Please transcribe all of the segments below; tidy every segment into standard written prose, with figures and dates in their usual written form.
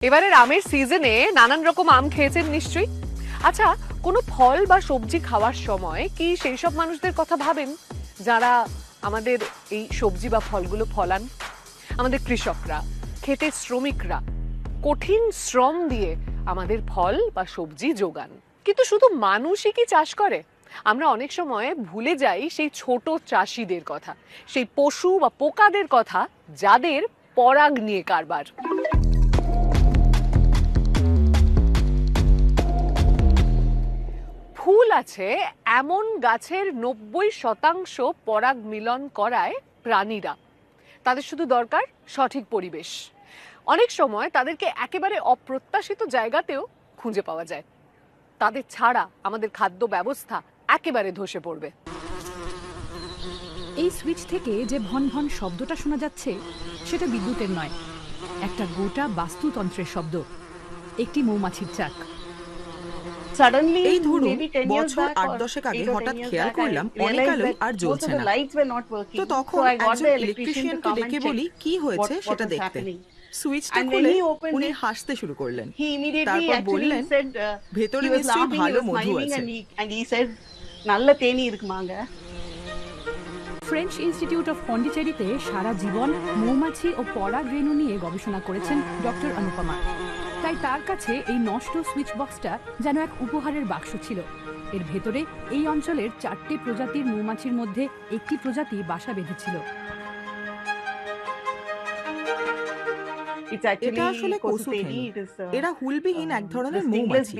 এবারের আমের সিজনে নানান রকম আম খেয়েছেন নিশ্চয়ই। আচ্ছা, কোনো ফল বা সবজি খাওয়ার সময় কি সেই সব মানুষদের কথা ভাবেন যারা আমাদের এই সবজি বা ফলগুলো ফলান? আমাদের কৃষকরা, ক্ষেতের শ্রমিকরা কঠিন শ্রম দিয়ে আমাদের ফল বা সবজি যোগান। কিন্তু শুধু মানুষই কি চাষ করে? আমরা অনেক সময় ভুলে যাই সেই ছোট চাষিদের কথা, সেই পশু বা পোকাদের কথা যাদের পরাগ নিয়ে কারবার। ফুল আছে এমন গাছের ৯০% পরাগ মিলন করায় প্রাণীরা। তাদের শুধু দরকার সঠিক পরিবেশ। অনেক সময় তাদেরকে একেবারে অপ্রত্যাশিত জায়গাতেও খুঁজে পাওয়া যায়। তাদের ছাড়া আমাদের খাদ্য ব্যবস্থা একেবারে ধসে পড়বে। এই সুইচ থেকে যে ভন ভন শব্দটা শোনা যাচ্ছে সেটা বিদ্যুতের নয়, একটা গোটা বাস্তুতন্ত্রের শব্দ, একটি মৌমাছির চাক। এই ধরুন বছর ৮-১০ আগে হঠাৎ খেয়াল করলাম অনেক আলোই আর জ্বলছে না। তো তখন একজন ইলেকট্রিশিয়ানকে ডেকে বলি কি হয়েছে সেটা দেখতে। সুইচটা খুলে উনি হাসতে শুরু করলেন। তারপর বললেন ভেতরে নিশ্চয়ই ভালো মধু আছে। ফ্রেঞ্চ ইনস্টিটিউট অফ পন্ডিচেরিতে সারা জীবন মৌমাছি ও পরাগ রেণু নিয়ে গবেষণা করেছেন ডক্টর অনুপমা। তাই তার কাছে এই নষ্ট সুইচ বক্সটা যেন এক উপহারের বাক্স ছিল। এর ভেতরে এই অঞ্চলের ৪টে প্রজাতির মৌমাছির মধ্যে একটি প্রজাতি বাসা বেঁধেছিল। এটা আসলে কসুথেনি। এরা হুলবিহীন এক ধরনের মৌমাছি।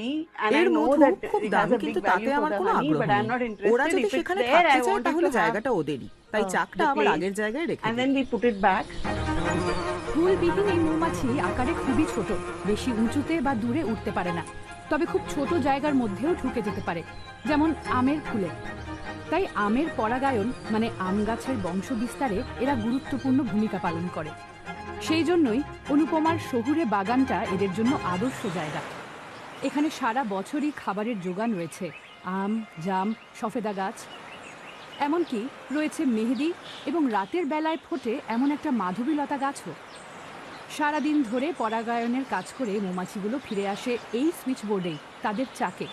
এর মধু খুব দামি, কিন্তু তাতে আমার কোনো আগ্রহ নেই। ওরা যদি সেখানে থাকতে চায় তাহলে জায়গাটা ওদেরই। তাই চাকটা আবার আগের জায়গায় রেখে দিই। হুলবিহীন এই মৌমাছি আকারে খুবই ছোট, বেশি উঁচুতে বা দূরে উঠতে পারে না, তবে খুব ছোট জায়গার মধ্যেও ঢুকে যেতে পারে, যেমন আমের ফুলে। তাই আমের পরাগায়ন মানে আম গাছের বংশ বিস্তারে এরা গুরুত্বপূর্ণ ভূমিকা পালন করে। সেই জন্যই অনুপমার শহুরে বাগানটা এদের জন্য আদর্শ জায়গা। এখানে সারা বছরই খাবারের যোগান রয়েছে, আম, জাম, সফেদা গাছ, এমনকি রয়েছে মেহেদি এবং রাতের বেলায় ফোটে এমন একটা মাধবীলতা গাছও। সারাদিন ধরে পরাগায়নের কাজ করে মৌমাছিগুলো ফিরে আসে এই সুইচ বোর্ডেই, তাদের চাকে।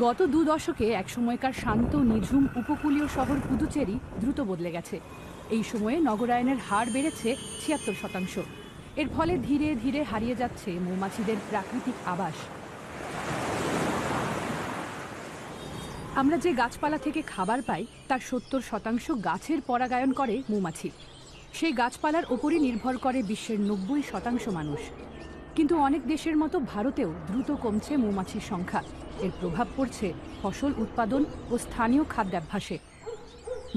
গত ২ দশকে একসময়কার শান্ত নিঝুম উপকূলীয় শহর পুদুচেরি দ্রুত বদলে গেছে। এই সময়ে নগরায়নের হার বেড়েছে ৭৬%। এর ফলে ধীরে ধীরে হারিয়ে যাচ্ছে মৌমাছিদের প্রাকৃতিক আবাস। আমরা যে গাছপালা থেকে খাবার পাই তার ৭০% গাছের পরাগায়ন করে মৌমাছি। সেই গাছপালার ওপরই নির্ভর করে বিশ্বের ৯০% মানুষ। কিন্তু অনেক দেশের মতো ভারতেও দ্রুত কমছে মৌমাছির সংখ্যা। এর প্রভাব পড়ছে ফসল উৎপাদন ও স্থানীয় খাদ্যাভ্যাসে।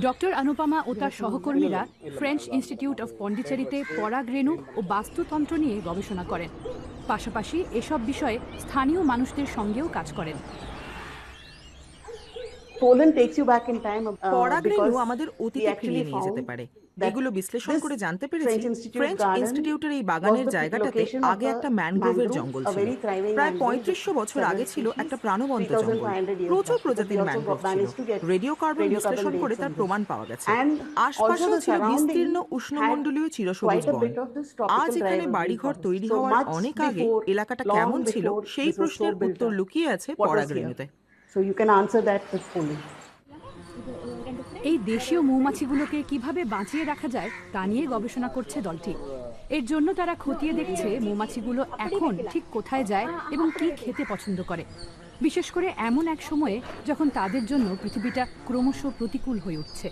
ডক্টর অনুপমা ও তার সহকর্মীরা ফ্রেঞ্চ ইনস্টিটিউট অফ পন্ডিচেরিতে পরাগ রেণু ও বাস্তুতন্ত্র নিয়ে গবেষণা করেন। পাশাপাশি এসব বিষয়ে স্থানীয় মানুষদের সঙ্গেও কাজ করেন। পরাগ রেণু আমাদের অতীতে ফিরিয়ে নিয়ে যেতে পারে। এগুলো বিশ্লেষণ করে জানতে পেরেছি ফ্রেঞ্চ ইনস্টিটিউটের এই বাগানের জায়গাটাতে আগে একটা ম্যানগ্রোভের জঙ্গল ছিল। প্রায় ৩৫০০ বছর আগে ছিল একটা প্রাণবন্ত জঙ্গল। প্রচুর প্রজাতির ম্যানগ্রোভ ছিল। রেডিও কার্বন বিশ্লেষণ করে তার প্রমাণ পাওয়া গেছে। আশপাশেও ছিল বিস্তীর্ণ উষ্ণমণ্ডলীয় চিরসবুজ বন। আজ এখানে বাড়িঘর তৈরি হওয়ার অনেক আগে এলাকাটা কেমন ছিল সেই প্রশ্নের উত্তর লুকিয়ে আছে পরাগ রেণুতে। এই দেশীয় মৌমাছিগুলোকে কিভাবে বাঁচিয়ে রাখা যায় তা নিয়ে গবেষণা করছে দলটি। এর জন্য তারা খতিয়ে দেখছে মৌমাছিগুলো এখন ঠিক কোথায় যায় এবং কি খেতে পছন্দ করে, বিশেষ করে এমন এক সময়ে যখন তাদের জন্য পৃথিবীটা ক্রমশ প্রতিকূল হয়ে উঠছে।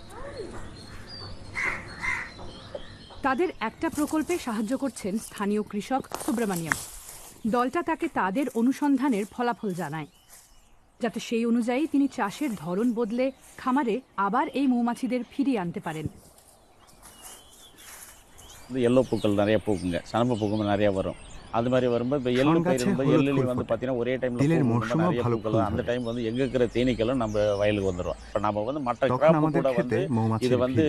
তাদের একটা প্রকল্পে সাহায্য করছেন স্থানীয় কৃষক সুব্রমণিয়াম। দলটা তাকে তাদের অনুসন্ধানের ফলাফল জানায়, যাতে সেই অনুযায়ী তিনি চাষের ধরন বদলে খামারে আবার এই মৌমাছিদের ফিরিয়ে আনতে পারেন। எல்லோ பூக்கள் நிறைய பூக்குங்க, சனப்பு பூக்கும் நிறைய வரும். அது மாதிரி வரும்போது இப்போ எள்ளு பயிரிடும்போது எள்ளுலையும் வந்து பார்த்தீங்கன்னா ஒரே டைமில் நிறைய பூக்கள், அந்த டைம் வந்து எங்கே இருக்கிற தேனீக்களும் நம்ம வயலுக்கு வந்துடும். இப்போ நம்ம வந்து மற்ற கிராப்பு கூட வந்து இது வந்து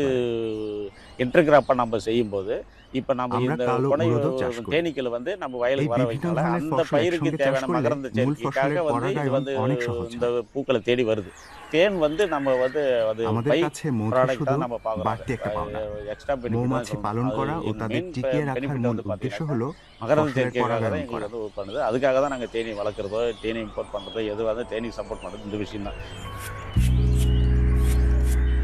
இன்டர்கிராப்பாக நம்ம செய்யும்போது இப்போ நம்ம আমরা இந்த কালো புனை উড়োদক চাষ করি। தேனீக்களை வந்து நம்ம এই வயலுக்கு வர বিভিন্ন வைக்கனால ধরনের அந்த ফসল பயிருக்கு একসঙ্গে চাষ தேவையான করলে மகரந்த মূল சேர்க்கைக்காக ফসলের வந்து இது পরাগায়ন வந்து অনেক সহজ இந்த হয়। பூக்களை தேடி வருது। தேன் வந்து நம்ம வந்து அது আমাদের பை কাছে মধু ப்ராடக்ட் শুধু தான் நம்ம பார்க்குறோம், বাড়তি একটা পাওনা। எக்ஸ்ட்ரா பெனிஃபிட் தான் মৌমাছি சொல்லணும்। পালন அது করা ও எங்க তাদের மெயின் টিকিয়ে রাখার பெனிஃபிட் মূল வந்து উদ্দেশ্য பார்த்தீங்கன்னா হলো மகரந்த ফসলের சேர்க்கைக்காக தான் পরাগায়ন எங்களுக்கு করা। வந்து ஒர்க் பண்ணுது। அதுக்காக தான் நாங்கள் தேனி வளர்க்குறதோ தேனி இம்போர்ட் பண்ணுறதோ எதுவாக இருந்தாலும் தேனி சப்போர்ட் பண்ணுறது இந்த விஷயம் தான்।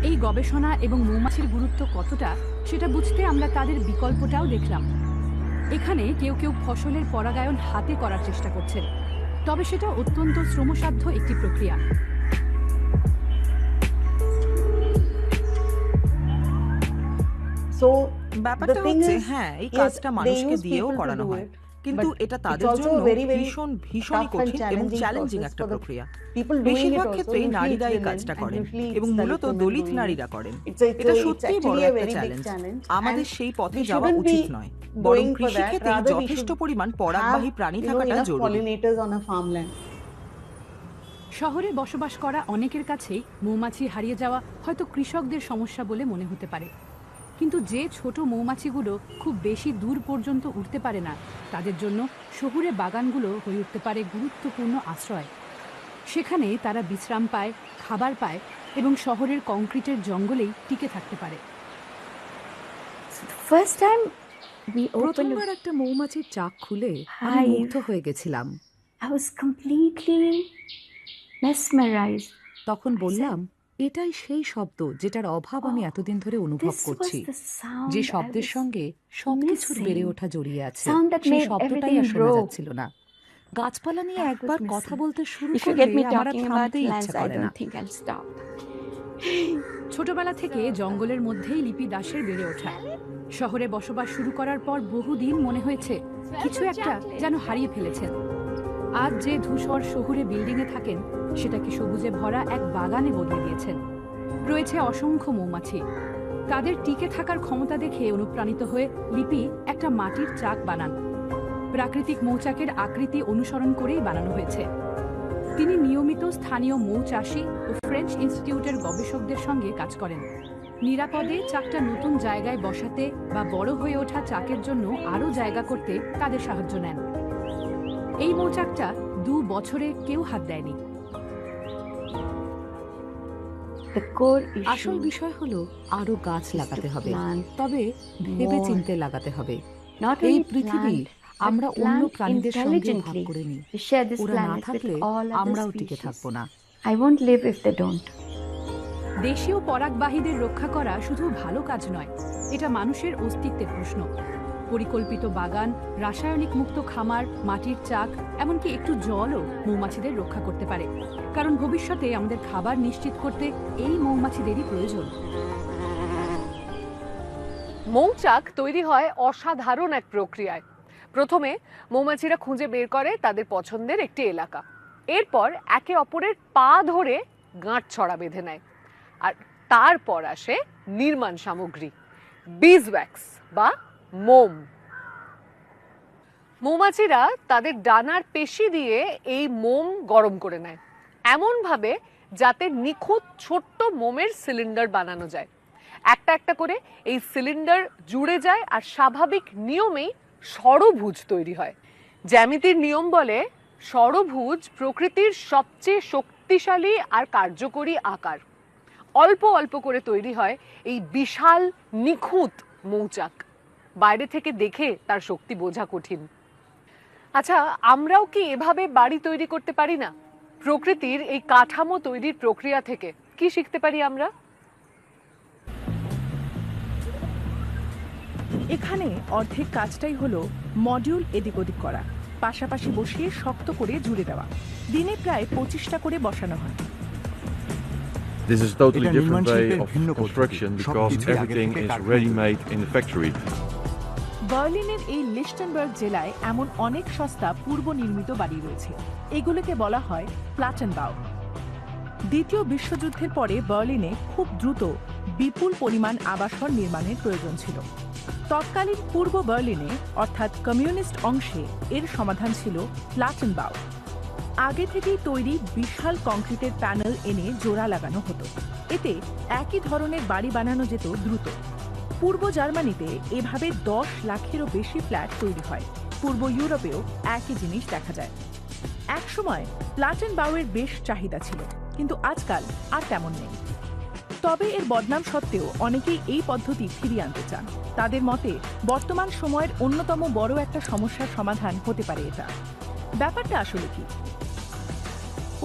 এই গবেষণা এবং মৌমাছির গুরুত্ব কতটা সেটা বুঝতে আমরা তাদের বিকল্পটাও দেখলাম। এখানে কেউ কেউ ফসলের পরাগায়ন হাতে করার চেষ্টা করছেন, তবে সেটা অত্যন্ত শ্রমসাধ্য একটি প্রক্রিয়া। So ব্যাপারটা the thing হচ্ছে is, হ্যাঁ এই yes, কাজটা they মানুষকে use দিয়েও people to করানো do হয়, it, কিন্তু but এটা it's তাদের also জন্য very, very ভীষণই tough and কঠিন এবং challenging চ্যালেঞ্জিং process একটা for the প্রক্রিয়া। people doing it বেশিরভাগ also. ক্ষেত্রেই Usually নারীরা it's এই women কাজটা and করেন usually it's এবং Dalit মূলত women দলিত doing it. নারীরা করেন। It's এটা it's সত্যিই বড় actually a একটা very big চ্যালেঞ্জ। challenge. আমাদের And সেই পথে we যাওয়া shouldn't উচিত be নয়, বরং going for that. কৃষিক্ষেত্রে Rather, we যথেষ্ট should পরিমাণ have, পরাগবাহী প্রাণী থাকাটা enough জরুরি। pollinators on a farmland. শহরে বসবাস করা অনেকের কাছেই মৌমাছি হারিয়ে যাওয়া হয়তো কৃষকদের সমস্যা বলে মনে হতে পারে, কিন্তু যে ছোট মৌমাছিগুলো খুব বেশি দূর পর্যন্ত উঠতে পারে না, তাদের জন্য শহুরে বাগানগুলো হয়ে উঠতে পারে গুরুত্বপূর্ণ আশ্রয়। সেখানে তারা বিশ্রাম পায়, খাবার পায় এবং শহরের কংক্রিটের জঙ্গলেই টিকে থাকতে পারে। First time we opened, প্রথমবার একটা মৌমাছির চাক খুলে আমি Hive. মুগ্ধ হয়ে গেছিলাম। I was completely mesmerized. তখন বললাম, এটাই সেই শব্দ যেটার অভাব আমি এতদিন ধরে অনুভব This was করছি, the sound যে I শব্দের was সঙ্গে সবকিছুর missing. বেড়ে ওঠা জড়িয়ে আছে। Sound that সেই made শব্দটাই আর everything শোনা grow. যাচ্ছিল না। গাছপালা নিয়ে That was একবার missing. কথা বলতে শুরু If you করলে get me আমার আর talking about থামতেই plants, ইচ্ছা I করে না। don't think I'll stop. ছোটবেলা থেকে জঙ্গলের মধ্যেই লিপি দাসের বেড়ে ওঠা। শহরে বসবাস শুরু করার পর বহুদিন মনে হয়েছে কিছু একটা যেন হারিয়ে ফেলেছেন। আজ যে ধূসর শহুরে বিল্ডিংয়ে থাকেন সেটাকে সবুজে ভরা এক বাগানে বদলে দিয়েছেন। রয়েছে অসংখ্য মৌমাছি। তাদের টিকে থাকার ক্ষমতা দেখে অনুপ্রাণিত হয়ে লিপি একটা মাটির চাক বানান। প্রাকৃতিক মৌচাকের আকৃতি অনুসরণ করেই বানানো হয়েছে। তিনি নিয়মিত স্থানীয় মৌ চাষি ও ফ্রেঞ্চ ইনস্টিটিউটের গবেষকদের সঙ্গে কাজ করেন। নিরাপদে চাকটা নতুন জায়গায় বসাতে বা বড় হয়ে ওঠা চাকের জন্য আরও জায়গা করতে তাদের সাহায্য নেন। এই মৌচাকটা 2 বছরে কেউ হাত দেয়নি। The core আসল issue বিষয় হলো আরো গাছ is to লাগাতে হবে, plant তবে ভেবে more. চিন্তে লাগাতে হবে। Not এই only পৃথিবী plant, আমরা but অন্য plant প্রাণীদের সঙ্গে ভাগ intelligently. করে নিই। We share this ওরা না planet with থাকলে all other আমরাও টিকে species. থাকবো না। I won't live if they don't. দেশীয় পরাগবাহীদের রক্ষা করা শুধু ভালো কাজ নয়, এটা মানুষের অস্তিত্বের প্রশ্ন। পরিকল্পিত বাগান, রাসায়নিক মুক্ত খামার, মাটির চাক, এমনকি একটু জলও মৌমাছিদের রক্ষা করতে পারে, কারণ ভবিষ্যতে আমাদের খাবার নিশ্চিত করতে এই মৌমাছিদেরই প্রয়োজন। মৌচাক তৈরি হয় অসাধারণ এক প্রক্রিয়ায়। প্রথমে মৌমাছিরা খুঁজে বের করে তাদের পছন্দের একটি এলাকা, এরপর একে অপরের পা ধরে গাঁটছড়া বেঁধে নেয়, আর তারপর আসে নির্মাণ সামগ্রী, বিজওয়্যাক্স বা মোম। মৌমাছিরা তাদের ডানার পেশি দিয়ে এই মোম গরম করে নেয় এমনভাবে যাতে নিখুঁত ছোট্ট মোমের সিলিন্ডার বানানো যায়। একটা একটা করে এই সিলিন্ডার জুড়ে যায় আর স্বাভাবিক নিয়মেই ষড়ভুজ তৈরি হয়। জ্যামিতির নিয়ম বলে ষড়ভুজ প্রকৃতির সবচেয়ে শক্তিশালী আর কার্যকরী আকার। অল্প অল্প করে তৈরি হয় এই বিশাল নিখুঁত মৌচাক। বাইরে থেকে দেখে তার শক্তি বোঝা কঠিন। আচ্ছা, আমরাও কি এভাবে বাড়ি তৈরি করতে পারি না? প্রকৃতির এই কাঠামো তৈরির প্রক্রিয়া থেকে কি শিখতে পারি আমরা? এখানে অর্ধেক কাজটাই হলো মডিউল এদিক ওদিক করা, পাশাপাশি বসিয়ে শক্ত করে জুড়ে দেওয়া। দিনে প্রায় 25টা করে বসানো হয়। This is a totally এটা different way নির্মাণ of শিল্পের ভিন্ন construction পদ্ধতি। because সবকিছুই আগে everything থেকে is কারখানায় ready-made in the factory. বার্লিনের এই লিস্টেনবার্গ জেলায় এমন অনেক সস্তা পূর্ব নির্মিত বাড়ি রয়েছে। এগুলোকে বলা হয় প্লাটেনবাউ। দ্বিতীয় বিশ্বযুদ্ধের পরে বার্লিনে খুব দ্রুত বিপুল পরিমাণ আবাসন নির্মাণের প্রয়োজন ছিল। তৎকালীন পূর্ব বার্লিনে অর্থাৎ কমিউনিস্ট অংশে এর সমাধান ছিল প্লাটেনবাউ। আগে থেকেই তৈরি বিশাল কংক্রিটের প্যানেল এনে জোড়া লাগানো হতো। এতে একই ধরনের বাড়ি বানানো যেত দ্রুত। পূর্ব জার্মানিতে এভাবে 10 লাখেরও বেশি ফ্ল্যাট তৈরি হয়। পূর্ব ইউরোপেও একই জিনিস দেখা যায়। একসময় প্লাটেনবাউয়ের বেশ চাহিদা ছিল, কিন্তু আজকাল আর তেমন নেই। তবে এর বদনাম সত্ত্বেও অনেকেই এই পদ্ধতি ফিরিয়ে আনতে চান। তাদের মতে বর্তমান সময়ের অন্যতম বড় একটা সমস্যার সমাধান হতে পারে এটা। ব্যাপারটা আসলে কি?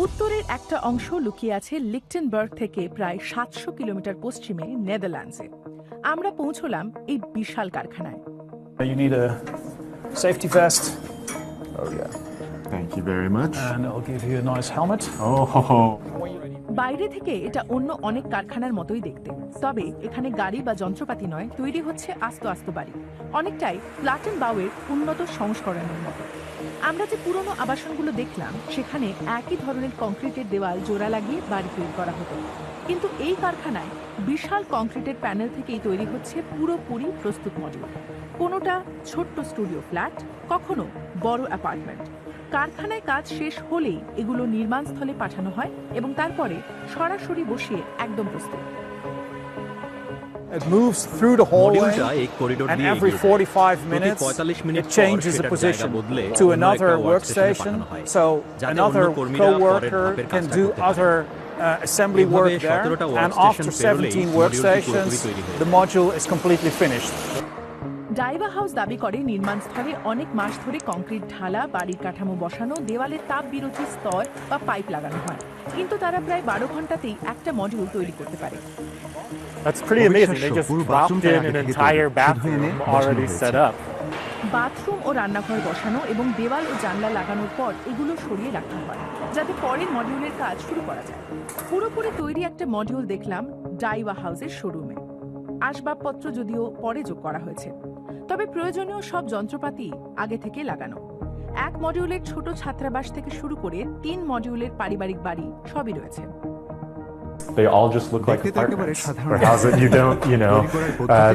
উত্তরের একটা অংশ লুকিয়ে আছে লিকটেনবার্গ থেকে প্রায় 700 কিলোমিটার পশ্চিমে নেদারল্যান্ডসে। আমরা পৌঁছলাম এই বিশাল কারখানায়। You need a safety vest. Oh yeah. Thank you very much. And I'll give you a nice helmet. Oh ho ho. বাইরে থেকে এটা অন্য অনেক কারখানার মতোই দেখতে, তবে এখানে গাড়ি বা যন্ত্রপাতি নয়, তৈরি হচ্ছে আস্ত আস্ত বাড়ি, অনেকটাই প্লাটেনবাউয়ের উন্নত সংস্করণের মতো। আমরা যে পুরনো আবাসনগুলো দেখলাম সেখানে একই ধরনের কংক্রিটের দেওয়াল জোড়া লাগিয়ে বাড়ি তৈরি করা হতো, কিন্তু এই কারখানায় বিশাল কংক্রিটের প্যানেল থেকেই তৈরি হচ্ছে পুরোপুরি প্রস্তুত মডিউল। কোনোটা ছোট্ট স্টুডিও ফ্ল্যাট, কখনো বড় অ্যাপার্টমেন্ট। কারখানায় কাজ শেষ হলেই এগুলো নির্মাণস্থলে পাঠানো হয় এবং তারপরে সরাসরি বসিয়ে একদম প্রস্তুত। It moves through the hallway, and every 45 minutes it changes the position to another workstation, so another co-worker can do other assembly work there, and after 17 workstations the module is completely finished. Diva House দাবি করে নির্মাণস্থলে অনেক মাস ধরে concrete ঢালা, বাড়ির কাঠামো বসানো, দেওয়ালে তাপ বিরোধী স্তর বা পাইপ লাগানো হয়, কিন্তু তারা প্রায় 12 ঘন্টাতেই একটা মডিউল তৈরি করতে পারে। That's pretty amazing. They just dropped in an entire bathroom already set up. Bathroom ও রান্নাঘর বসানো এবং দেওয়াল ও জানলা লাগানোর পর এগুলো সরিয়ে রাখা হয় যাতে পরের মডিউলের কাজ শুরু করা যায়। পুরোপুরি তৈরি একটা মডিউল দেখলাম ডাইভা হাউসের শোরুমে। আসবাবপত্র যদিও পরে যোগ করা হয়েছে, তবে প্রয়োজনীয় সব যন্ত্রপাতি আগে থেকে লাগানো। এক মডিউলের ছোট ছাত্রাবাস থেকে শুরু করে 3 মডিউলের পারিবারিক বাড়ি সবই রয়েছে। They all just look like apartments or houses. You don't,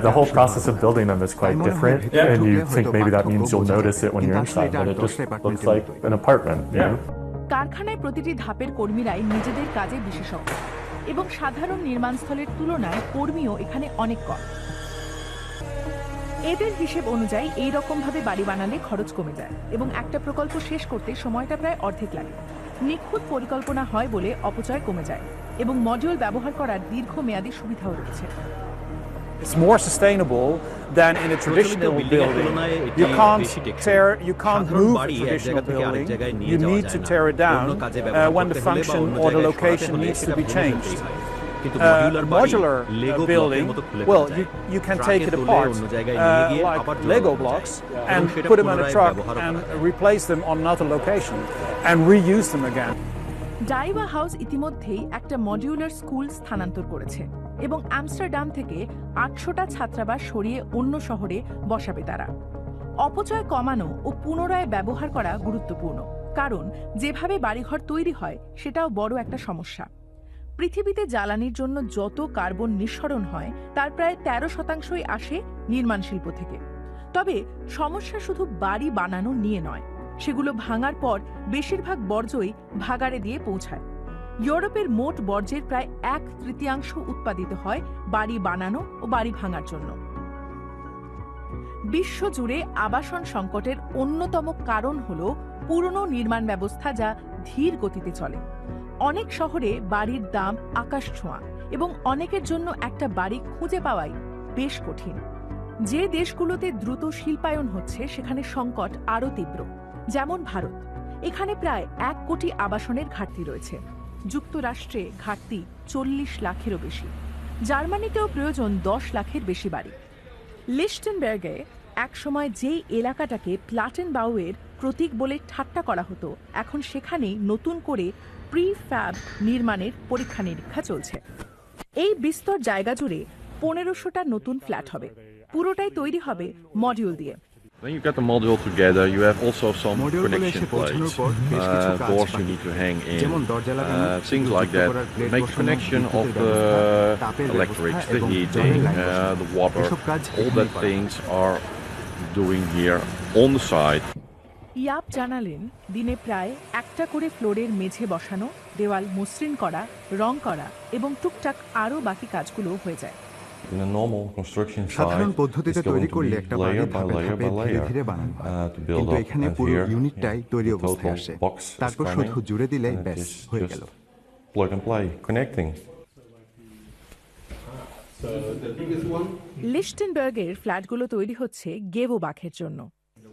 the whole process of building them is quite different, and you think maybe that means you'll notice it when you're inside, but it just looks like an apartment, you know? কারখানায় প্রতিটি ধাপের কর্মীরাই নিজেদের কাজে বিশেষজ্ঞ এবং সাধারণ নির্মাণস্থলের তুলনায় কর্মীও এখানে অনেক কম। এদের হিসেব অনুযায়ী এই রকম ভাবে বাড়ি বানালে খরচ কমে যায় এবং একটা প্রকল্প শেষ করতে সময়টা প্রায় অর্ধেক লাগে। নিখুঁত পরিকল্পনা হয় বলে অপচয় কমে যায় এবং মডিউল ব্যবহার করার দীর্ঘমেয়াদী সুবিধাও রয়েছে। It's more sustainable than in a traditional building. You can't move a traditional building. You need to tear it down when the function or the location needs to be changed. Modular building, well, you can take it apart like Lego blocks and put them in a truck and replace them on another location and reuse them again. Diva House ইতিমধ্যেই একটা modular school স্থানান্তর করেছে এবং Amsterdam থেকে 800টা ছাত্রাবাস সরিয়ে অন্য শহরে বসাবে তারা। অপচয় কমানো ও পুনরায় ব্যবহার করা গুরুত্বপূর্ণ, কারণ যেভাবে বাড়িঘর তৈরি হয় সেটাও বড় একটা সমস্যা। পৃথিবীতে জ্বালানির জন্য যত কার্বন নিঃসরণ হয় তার প্রায় 13% আসে নির্মাণ শিল্প থেকে। তবে সমস্যা শুধু বাড়ি বানানো নিয়ে নয়, সেগুলো ভাঙার পর বেশিরভাগ বর্জ্যই ভাগাড়ে দিয়ে পৌঁছায়। ইউরোপের মোট বর্জ্যের প্রায় 1/3 উৎপাদিত হয় বাড়ি বানানো ও বাড়ি ভাঙার জন্য। বিশ্বজুড়ে আবাসন সংকটের অন্যতম কারণ হল পুরনো নির্মাণ ব্যবস্থা যা ধীর গতিতে চলে। অনেক শহরে বাড়ির দাম আকাশ ছোঁয়া এবং অনেকের জন্য একটা বাড়ি খুঁজে পাওয়াই বেশ কঠিন। যে দেশগুলোতে দ্রুত শিল্পায়ন হচ্ছে সেখানে সংকট আরও তীব্র, যেমন ভারত। এখানে প্রায় 1 কোটি আবাসনের ঘাটতি রয়েছে। যুক্তরাষ্ট্রে ঘাটতি 40 লাখেরও বেশি। জার্মানিতেও প্রয়োজন 10 লাখের বেশি বাড়ি। লিশটেনবার্গে একসময় যেই এলাকাটাকে প্লাটেনবাউয়ের প্রতীক বলে ঠাট্টা করা হতো, এখন সেখানেই নতুন করে প্রিফ্যাব নির্মাণের পরীক্ষা নিরীক্ষা চলছে। এই বিস্তর জায়গা জুড়ে 1500টা নতুন ফ্ল্যাট হবে, পুরোটাই তৈরি হবে মডিউল দিয়ে। When you get the module together, you have also some connection plates, doors you need to hang in, things like that. Make connection of the electrics, the heating, the water, all that things are doing here on the side. ইয়াপ জানালেন দিনে প্রায় 1টা করে ফ্লোরের মেঝে বসানো, দেওয়াল মসৃণ করা, রং করা এবং টুকটাক আরও বাকি কাজগুলো হয়ে যায়। In a normal construction সাধারণ site, পদ্ধতিতে it's going তৈরি to করলে be একটা বাড়ি layer by ধাপে layer ধাপে by ধীরে layer ধীরে বানানো হয় to build কিন্তু up. এখানে And পুরো here, ইউনিটটাই তৈরি the অবস্থায় total আসে box is তারপর coming, শুধু জুড়ে দিলেই and it ব্যাস is হয়ে just গেল plug and play, connecting. লিশটেনবার্গের ফ্ল্যাটগুলো তৈরি হচ্ছে গেভোবাখের জন্য।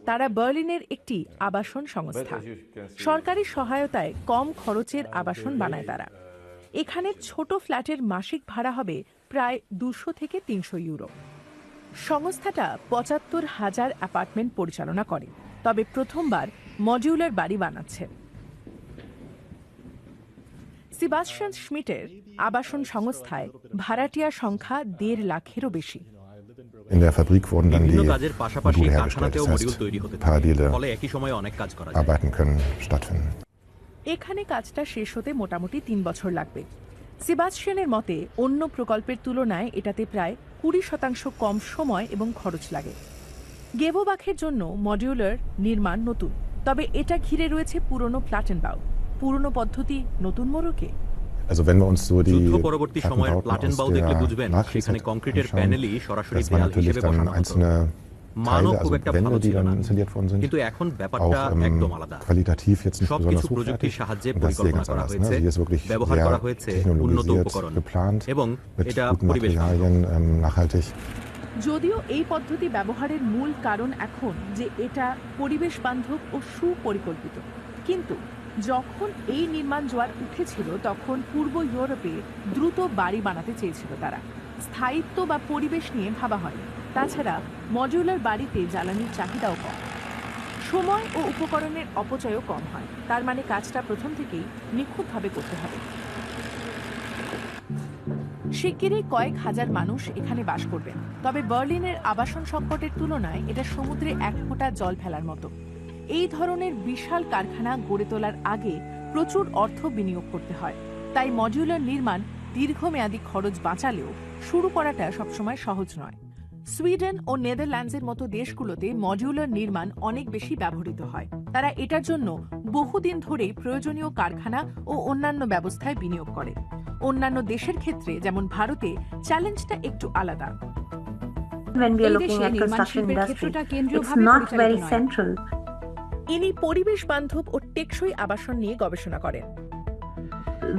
তারা বার্লিনের একটি আবাসন সংস্থা। সরকারি সহায়তায় কম খরচের আবাসন বানায় তারা। এখানে ছোট ফ্ল্যাটের মাসিক ভাড়া হবে প্রায় 200 থেকে 300 ইউরো। সংস্থাটা ৭৫,০০০ অ্যাপার্টমেন্ট পরিচালনা করে, তবে প্রথমবার মডিউলার বাড়ি বানাচ্ছে। সেবাস্টিয়ান শ্মিটের আবাসন সংস্থায় ভাড়াটিয়া সংখ্যা 1.5 লাখেরও বেশি। In der Fabrik wurden dann die কাজের পাশাপাশি Module hergestellt. কারখানাতেও Das module heißt, তৈরি হতে থাকে। parallele ফলে একই সময়ে অনেক কাজ করা যায়। Arbeiten können stattfinden. এখানে কাজটা শেষ হতে মোটামুটি 3 বছর লাগবে। সেবাস্টিয়ানের মতে অন্য প্রকল্পের তুলনায় এটাতে প্রায় 20% কম সময় এবং খরচ লাগে। গেভোবাখের জন্য মডিউলার নির্মাণ নতুন, তবে এটা ঘিরে রয়েছে পুরনো প্লাটেনবাউ। পুরনো পদ্ধতি নতুন মোড়কে। Also wenn wir uns so die যুদ্ধ পরবর্তী সময়ের Plattenbauten aus প্লাটেনবাউ দেখলে der বুঝবেন সেখানে Nachkriegszeit কংক্রিটের anschauen, প্যানেলই সরাসরি dass man দেয়াল natürlich হিসেবে dann বসানো হতো। einzelne মানও Teile, খুব also একটা Wände, ভালো die ছিল dann না, installiert worden sind, কিন্তু এখন ব্যাপারটা auch একদম আলাদা। qualitativ jetzt nicht সবকিছু besonders প্রযুক্তির hochwertig. সাহায্যে Und das ist hier পরিকল্পনা ganz করা anders. Ne? হয়েছে, Also hier ist wirklich ব্যবহার sehr করা হয়েছে উন্নত technologisiert, উপকরণ geplant, এবং mit এটা guten পরিবেশ বান্ধব। Materialien, nachhaltig. যদিও এই পদ্ধতি ব্যবহারের মূল কারণ এখন যে এটা পরিবেশ বান্ধব ও সুপরিকল্পিত, কিন্তু যখন এই নির্মাণ জোয়ার উঠেছিল তখন পূর্ব ইউরোপে দ্রুত বাড়ি বানাতে চেয়েছিল তারা। স্থায়িত্ব বা পরিবেশ নিয়ে ভাবা হয়। তাছাড়া মডিউলার বাড়িতে জ্বালানির চাহিদাও কম, সময় ও উপকরণের অপচয়ও কম হয়। তার মানে কাজটা প্রথম থেকেই নিখুঁতভাবে করতে হবে। শিগগিরই কয়েক হাজার মানুষ এখানে বাস করবেন, তবে বার্লিনের আবাসন সংকটের তুলনায় এটা সমুদ্রে 1 ফোঁটা জল ফেলার মতো। এই ধরনের বিশাল কারখানা গড়ে তোলার আগে প্রচুর অর্থ বিনিয়োগ করতে হয়, তাই মডিউলার নির্মাণ দীর্ঘমেয়াদী খরচ বাঁচালেও শুরু করাটা সবসময় সহজ নয়। সুইডেন ও নেদারল্যান্ডসের মতো দেশগুলোতে মডিউলার নির্মাণ অনেক বেশি ব্যবহৃত হয়। তারা এটার জন্য বহুদিন ধরে প্রয়োজনীয় কারখানা ও অন্যান্য ব্যবস্থায় বিনিয়োগ করে। অন্যান্য দেশের ক্ষেত্রে যেমন ভারতে চ্যালেঞ্জটা একটু আলাদা। When we are looking at construction industry, it's not very central. ইনি পরিবেশ বান্ধব ও টেকসই আবাসন নিয়ে গবেষণা করেন।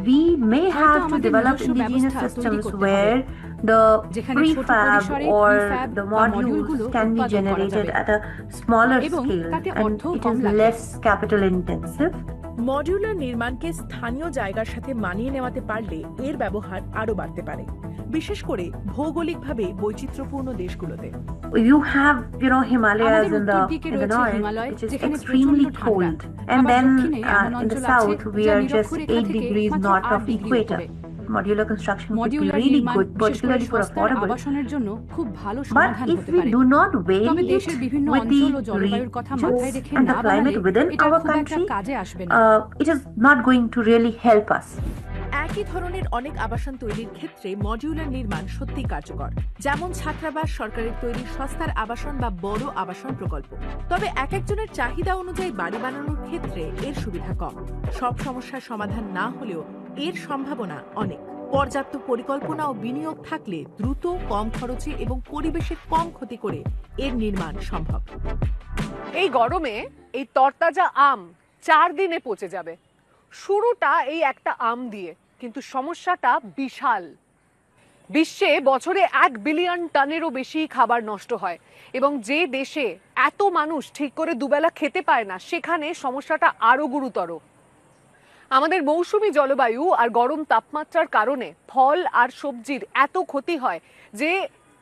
We may have to develop indigenous systems where the prefab or the modules can be generated at a smaller scale and it is less capital intensive. Modular নির্মাণকে স্থানীয় জায়গার সাথে মানিয়ে নেওয়াতে পারলে এর ব্যবহার আরো বাড়তে পারে, বিশেষ করে ভৌগোলিকভাবে বৈচিত্র্যপূর্ণ দেশগুলোতে। You have, Himalayas in the north, which is extremely cold, and then in the south we are just 8 degrees north of equator. Modular construction would be really good, particularly for affordable. But if we do not vary it with the regions and the climate within our country, it is not going to really help us. একই ধরনের অনেক আবাসন তৈরির ক্ষেত্রে modular নির্মাণ সত্যি কার্যকর, যেমন ছাত্রাবাস, সরকারের তৈরি সস্তার আবাসন বা বড় আবাসন প্রকল্প। তবে এক একজনের চাহিদা অনুযায়ী বাড়ি বানানোর ক্ষেত্রে এর সুবিধা কম। সব সমস্যার সমাধান না হলেও এর সম্ভাবনা অনেক। পর্যাপ্ত পরিকল্পনা ও বিনিয়োগ থাকলে দ্রুত, কম খরচে এবং পরিবেশের কম ক্ষতি করে এর নির্মাণ সম্ভব। এই গরমে এই তরতাজা আম 4 দিনে পচে যাবে। শুরুটা এই একটা আম দিয়ে, কিন্তু সমস্যাটা বিশাল। বিশ্বে বছরে 1 বিলিয়ন টনেরও বেশি খাবার নষ্ট হয়, এবং যে দেশে এত মানুষ ঠিক করে দুবেলা খেতে পায় না সেখানে সমস্যাটা আরো গুরুতর। আমাদের মৌসুমী জলবায়ু আর গরম তাপমাত্রার কারণে ফল আর সবজির এত ক্ষতি হয় যে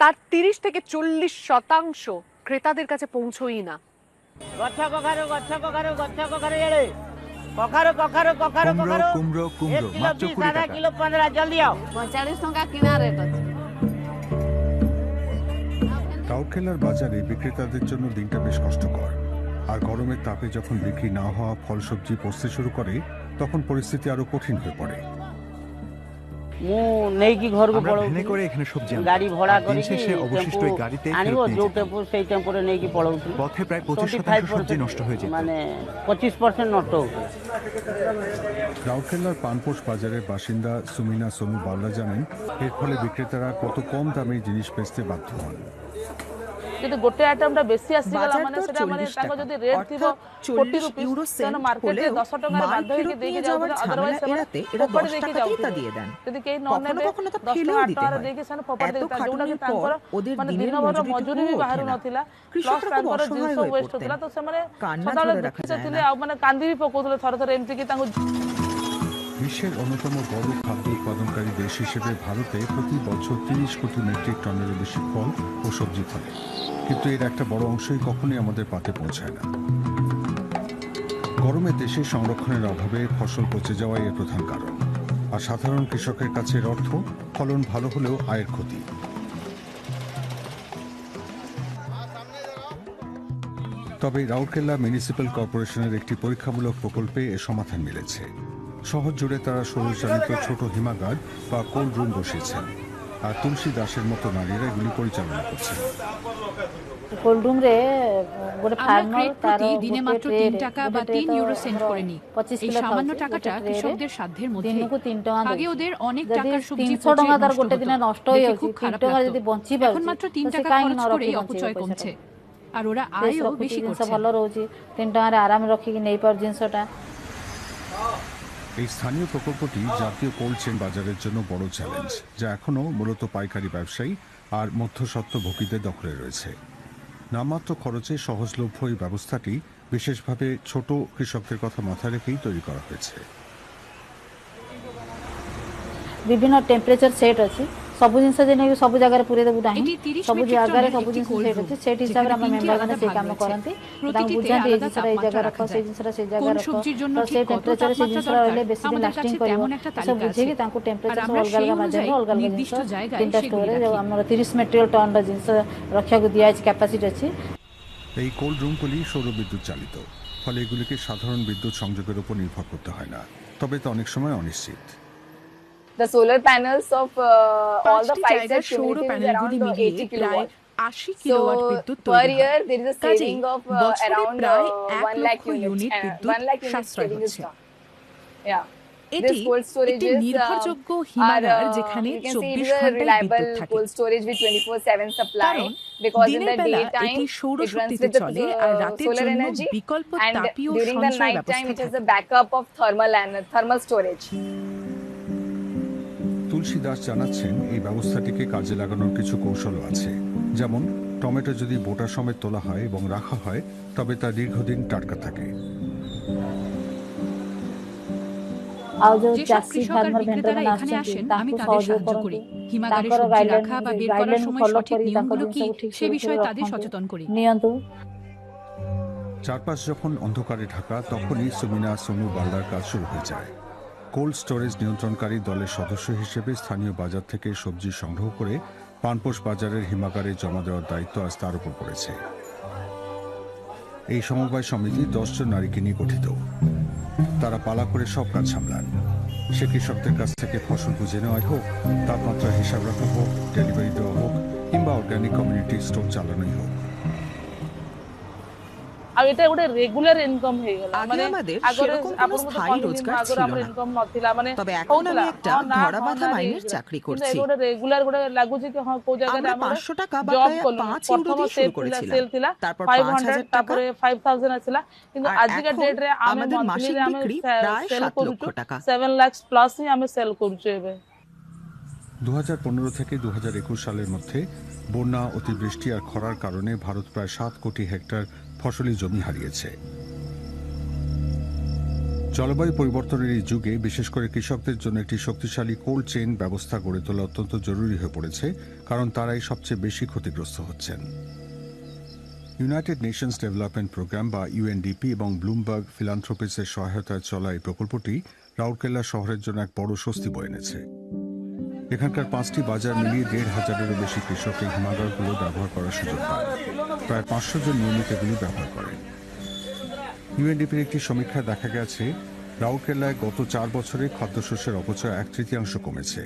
তার 30 থেকে 40% ক্রেতাদের কাছে পৌঁছই না। কুমড়ো মাত্র 20 টাকা কিলো 15 জলদি আও 45 টাকা কিনা রেট আছে। রাউরকেলার বাজারে বিক্রেতাদের জন্য দিনটা বেশ কষ্টকর, আর গরমের তাপে যখন বিক্রি না হওয়া ফল সবজি পচতে শুরু করে তখন পরিস্থিতি আরো কঠিন হয়ে পড়ে। ମୁଁ ନେଇକି ଘରକୁ আমরা ভ্যানে করে ପଳଉଥିଲି এখানে সবজি আনতাম। ଗାଡି ଭଡା আর দিন କରିକି শেষে অবশিষ্ট ওই টেম্পু গাড়িতে ଆଣିବ ফেরত নিয়ে ଯୋଉ যেতাম। টেম্পু ସେଇ টেম্পুରେ নেଇକି পଳଉଥିଲି পথে প্রায় 25% 25% সবজি নষ্ট হয়ে যেত। মানে 25% নষ্ট হতো। রাউরকেল্লার পানপোষ বাজারের বাসিন্দা সুমিনা সোনু বাল্লা জানেন এর ফলে বিক্রেতারা কত কম দামে জিনিস বেচতে বাধ্য হন। যদি গোটে আইটেমটা বেশি আসিগলা বাজার মানে দর সেটা মানে 40 তাঙ্ক টাকা, যদি রেট থিব অর্থাৎ 40 40 রুপিস ইউরো তেন সেন্ট মার্কেটে হলেও 10 টাকার মাল বাধ্য হইকি ফেরত ଦେଇକି নিয়ে যাଉଥିଲେ যাওয়ার अदरवाइज ঝামেলা ସେମାନେ এড়াতে এরা ফোপাড়ি 10 ଦେଇକି টাকাতেই তা যাଉଥିଲେ দিয়ে দেন। যদি কেହି ନ কখনো ନେবে কখনো তো 10 ফেলেও টাকা 8 দিতে টাকাରେ হয়। ଦେଇକି ସେମାନେ ଫୋପାଡ଼ି এত ଦେଇକି ଯୋଉଟା କି খাটুনির ତାଙ୍କର পর ওদের মানে দিনের ଦିନଭର মজুরি ମଜୁରୀ ବି পুরো ବାହାରୁ ওঠে না। ନଥିଲା ପ୍ଲସ୍ কৃষকরা খুব ତାଙ୍କର অসহায় ଜିନିଷ হয়ে ୱେଷ୍ଟ পড়তেন। ହଉଥିଲା ତ ସେମାନେ কান্না ସଦାବେଳେ ধরে রাখা ଦୁଃଖିତ যায় ଥିଲେ না। ଆଉ ମାନେ କାନ୍ଦି ବି ପକଉଥିଲେ ଥରେ ଥରେ ଏମିତି କି ତାଙ୍କୁ বিশ্বের অন্যতম বড় খাদ্য উৎপাদনকারী দেশ হিসেবে ভারতে প্রতি বছর 30 কোটি মেট্রিক টনেরও বেশি ফল ও সবজি ফলে, কিন্তু এর একটা বড় অংশই কখনোই আমাদের পাতে পৌঁছায় না। গরমে দেশে সংরক্ষণের অভাবে ফসল পচে যাওয়াই এর প্রধান কারণ, আর সাধারণ কৃষকের কাছে এর অর্থ ফলন ভালো হলেও আয়ের ক্ষতি। তবে রাউরকেল্লা মিউনিসিপ্যাল কর্পোরেশনের একটি পরীক্ষামূলক প্রকল্পে এর সমাধান মিলেছে। শহর জুড়ে তারা সৌরচালিত ছোট হিমাগার বা কোল্ড রুম বসিয়েছেন, আর তুলসী দাসের মতো নারীরা এগুলি পরিচালনা করছেন। কোল্ড রুম রে গোটে আমরা ফার্মার ক্রেট তার প্রতি দিনে মাত্র গোটে 3 টাকা বা 3 ইউরো সেন্ট করে নিই। 25 এই কিলো সামান্য খাଉଛି, টাকাটা গোটে কৃষকদের সাধ্যের মধ্যে। দিনকু 3 টাকা আগে দଉଛି। ওদের অনেক যদি টাকার সবজি 300 টাকা তার নষ্ট গোটে হতো। দিনে নষ্ট দেখে হয়ে খুব যাচ্ছে, 3 খারাপ টাকা লাগতো। যদি বঞ্চি এখন পাଉଛି মাত্র 3 তো সে টাকা কাହିଁକି খরচ ନ করেই ରଖି অপচয় ବଞ୍ଚେଇବ কমছে। ପଇସାଟା। আর ওরা ଫ୍ରେଶ୍ আয়ও ରଖୁଛି, বেশি ଜିନିଷ করছে। ଭଲ ରହୁଛି, 3 টাকাରେ ଆରାମ ରଖିକି ନେଇପାରୁ ଜିନିଷଟା। এই স্থানীয় প্রকল্পটি জাতীয় কোল্ড চেইন বাজারের জন্য বড় চ্যালেঞ্জ, যা এখনও মূলত পাইকারি ব্যবসায়ী আর মধ্যস্বত্বভোগীদের দখলে রয়েছে। নামমাত্র খরচে সহজলভ্য এই ব্যবস্থাটি বিশেষভাবে ছোট কৃষকদের কথা মাথায় রেখেই তৈরি করা হয়েছে। বিভিন্ন টেম্পরেচর সেট ଅଛି, ସବୁ ଜିନିଷ ଯେ ନେଇକି ସବୁ ଜାଗାରେ ପୁରେଇ ଦେବୁ ନାହିଁ, এটি 30 ସବୁ মেট্রিক ଜାଗାରେ টনের ସବୁ একটি ଜିନିଷ কোল্ড সেট রুম, ଅଛି, ସେଟ୍ যেখানে ହିସାବରେ ଆମ 3টি মেম্বার আলাদা ମାନେ সেই ভাগ কাম রয়েছে। କରନ୍ତି, তাଙ୍କୁ প্রতিটিতে ବୁଝାନ୍ତି এই আলাদা ଜିନିଷଟା এই তাপমাত্রা ଜାଗାରେ রাখা ରଖ, সেই যায়। ଜିନିଷଟା সেই কোন ଜାଗାରେ রଖ, সবজির জন্য ତ ঠিক সেই কত টেম্পরেচরে সেই তাপমাত্রা ଜିନିଷটা দরকার ରହିলে বেশি দিন আমাদের লাস্টিং কাছে କରିବ। তেমন একটা এসব তালিকা ବୁଝେଇକି আছে। ତାଙ୍କୁ আর টেম্ପରେଚର আমরা ଅଲଗା সেই ଅଲଗା অনুযায়ী ମାଧ୍ୟମରେ ଅଲଗା ଅଲଗା নির্দিষ্ট ଜିନିଷ জায়গায় 3ଟା সেগুলি ଷ୍ଟୋରରେ রাখি। ଆମର 30 মেট্রিক টনର ଜିନିଷ ରଖିବାକୁ ଦିଆଯାଇଛି, କ୍ୟାପାସିଟି ଅଛି। এই কোল্ড রুমগুলি সৌরবিদ্যুৎ চালিত, ফলে এগুলিকে সাধারণ বিদ্যুৎ সংযোগের উপর নির্ভর করতে হয় না, তবে তা অনেক সময় অনিশ্চিত। The solar panels of all the 5টি 5 জায়গার set সৌর communities প্যানেলগুলি around মিলিয়ে 80 প্রায় kilowatt. 80 কিলোওয়াট So বিদ্যুৎ per তৈরি year হয়। there is a কাজেই saving of বছরে around প্রায় 1 1 lakh লক্ষ ইউনিট units. বিদ্যুৎ 1 lakh units সাশ্রয় saving is হচ্ছে। done. Yeah. এটি This cold storage একটি is নির্ভরযোগ্য হিমাগার যেখানে you can say it 24 is a ঘন্টাই বিদ্যুৎ reliable থাকে। cold storage with 24/7 supply কারণ because in দিনের the বেলা daytime এটি it runs সৌরশক্তিতে with the চলে আর রাতের solar জন্য energy বিকল্প and তাপীয় during the সঞ্চয় night time ব্যবস্থা it is থাকে। a backup of thermal storage. তুলসী দাস জানাচ্ছেন এই ব্যবস্থাটিকে কাজে লাগানোর কিছু কৌশলও আছে, যেমন টমেটো যদি বোটা সমেত তোলা হয় এবং রাখা হয় তবে তা দীর্ঘদিন টাটকা থাকে। ଆଉ ଯୋଉ যেসব ଚାଷୀ কৃষক আর ফার্মার ভেଣ୍ଡର বিক্রেতারা ମାନେ এখানে আସୁଛନ୍ତି আসেন আমি ତାଙ୍କୁ তাদের ସହଯୋଗ সাহায্য করি। କରନ୍ତି, হিমাগারে ତାଙ୍କର সবজি রাখা বা বের করার গাইডলাইন সময় ফলো সঠিক କରି তাଙ୍କ নিয়মগুলো কি ଜିନିଷକୁ ଠିକ সে বিষয়ে তাদের ରଖନ୍ତି, সচেতন করি। ନିଅନ୍ତୁ। চারপাশ যখন অন্ধকারে ঢাকা তখনই সুমিনা সোনু বাল্লার কাজ শুরু হয়ে যায়। কোল্ড স্টোরেজ নিয়ন্ত্রণকারী দলের সদস্য হিসেবে স্থানীয় বাজার থেকে সবজি সংগ্রহ করে পানপোষ বাজারের হিমাগারে জমা দেওয়ার দায়িত্ব আজ তার উপর পড়েছে। এই সমবায় সমিতি 10 জন নারীকে নিয়ে গঠিত। তারা পালা করে সব কাজ সামলান, সে কৃষকদের কাছ থেকে ফসল বুঝে নেওয়াই হোক, তাপমাত্রার হিসাব রাখা হোক, ডেলিভারি দেওয়া হোক, কিংবা অর্গানিক কমিউনিটি স্টোর চালানোই হোক। ଆଉ ଏଟା ଗୋଟେ ରେଗୁଲାର ଇନକମ୍ ହେଇଗଲା। আগে আমাদের সেরকম কোনো স্থায়ী রোজগার ছিল ଆମର না, ইনকম নଥିଲା মানে তবে এখন আমি একটা ধরা বাঁধা মাইনের চাকরি করছি। ଗୋଟେ রেগুলার ଗୋଟେ লাগুଛି কি ହଁ কোଉ জায়গায় আমরা আমরা 500 টাকা বা জব প্রায় কলু 5 ইউরো প্রথম দিয়ে শুরু করেছিলাম, সেল ଥିଲା তারপর 500 5000 টাকা, তারপরে 5000 আসিলা, কিন্তু আর আজকের এখন ডেট রে ଆମେ আমাদের মাসিক মন্থলি রে ଆମେ বিক্রি প্রায় সেল 7 লক্ষ করুଛୁ টাকা। 7 লাখ প্লাস হি ଆମେ সেল করুଛୁ ଏବେ। 2015 থেকে 2021 সালের মধ্যে বন্যা, অতিবৃষ্টি আর খরার কারণে ভারত প্রায় 7 কোটি হেক্টর ফসলি জমি হারিয়েছে। জলবায়ু পরিবর্তনের এই যুগে বিশেষ করে কৃষকদের জন্য একটি শক্তিশালী কোল্ড চেইন ব্যবস্থা গড়ে তোলা অত্যন্ত জরুরি হয়ে পড়েছে, কারণ তারাই সবচেয়ে বেশি ক্ষতিগ্রস্ত হচ্ছেন। ইউনাইটেড নেশনস ডেভেলপমেন্ট প্রোগ্রাম বা ইউএনডিপি এবং ব্লুমবার্গ ফিলান্থ্রোপিসের সহায়তায় চলা এই প্রকল্পটি রাউরকেল্লা শহরের জন্য এক বড় স্বস্তি বয়ে এনেছে। এখানকার 5টি বাজার মিলিয়ে 1,500-এরও বেশি কৃষক এই হিমাগারগুলো ব্যবহার করার সুযোগ পান। প্রায় 500 জন নিয়মিত এগুলি ব্যবহার করেন। ইউএনডিপির একটি সমীক্ষায় দেখা গেছে রাউরকেল্লায় গত 4 বছরে খাদ্যশস্যের অপচয় 1/3 কমেছে।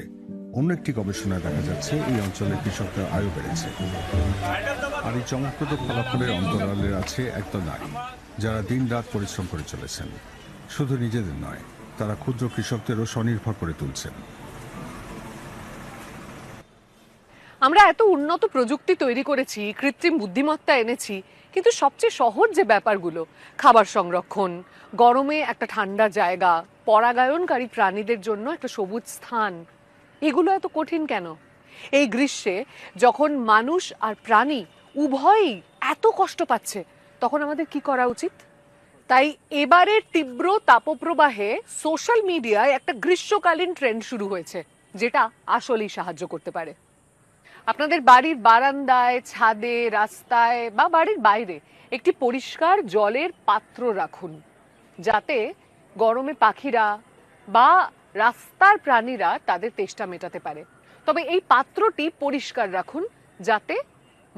অন্য একটি গবেষণায় দেখা যাচ্ছে এই অঞ্চলের কৃষকদের আয়ও বেড়েছে। আর এই চমকপ্রদ ফলাফলের অন্তরালে আছে একদল নারী, যারা দিনরাত পরিশ্রম করে চলেছেন। শুধু নিজেদের নয়, তারা ক্ষুদ্র কৃষকদেরও স্বনির্ভর করে তুলছেন। আমরা এত উন্নত প্রযুক্তি তৈরি করেছি, কৃত্রিম বুদ্ধিমত্তা এনেছি, কিন্তু সবচেয়ে সহজ যে ব্যাপারগুলো, খাবার সংরক্ষণ, গরমে একটা ঠান্ডা জায়গা, পরাগায়নকারী প্রাণীদের জন্য একটা সবুজ স্থান, এগুলো এত কঠিন কেন? এই গ্রীষ্মে যখন মানুষ আর প্রাণী উভয়ই এত কষ্ট পাচ্ছে, তখন আমাদের কি করা উচিত? তাই এবারের তীব্র তাপপ্রবাহে সোশ্যাল মিডিয়ায় একটা গ্রীষ্মকালীন ট্রেন্ড শুরু হয়েছে, যেটা আসলেই সাহায্য করতে পারে। আপনাদের বাড়ির বারান্দায়, ছাদে, রাস্তায় বা বাড়ির বাইরে একটি পরিষ্কার জলের পাত্র রাখুন, যাতে গরমে পাখিরা বা রাস্তার প্রাণীরা তাদের তেষ্টা মেটাতে পারে। তবে এই পাত্রটি পরিষ্কার রাখুন, যাতে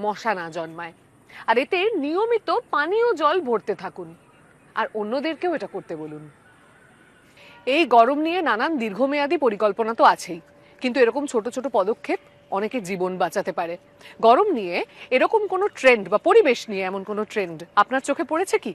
মশা না জন্মায়। আর এতে নিয়মিত পানীয় জল ভরতে থাকুন, আর অন্যদেরকেও এটা করতে বলুন। এই গরম নিয়ে নানান দীর্ঘমেয়াদী পরিকল্পনা তো আছেই, কিন্তু এরকম ছোট ছোট পদক্ষেপ অনেকের জীবন বাঁচাতে পারে। গরম নিয়ে এরকম কোনো ট্রেন্ড বা পরিবেশ নিয়ে এমন কোনো ট্রেন্ড আপনার চোখে পড়েছে কি?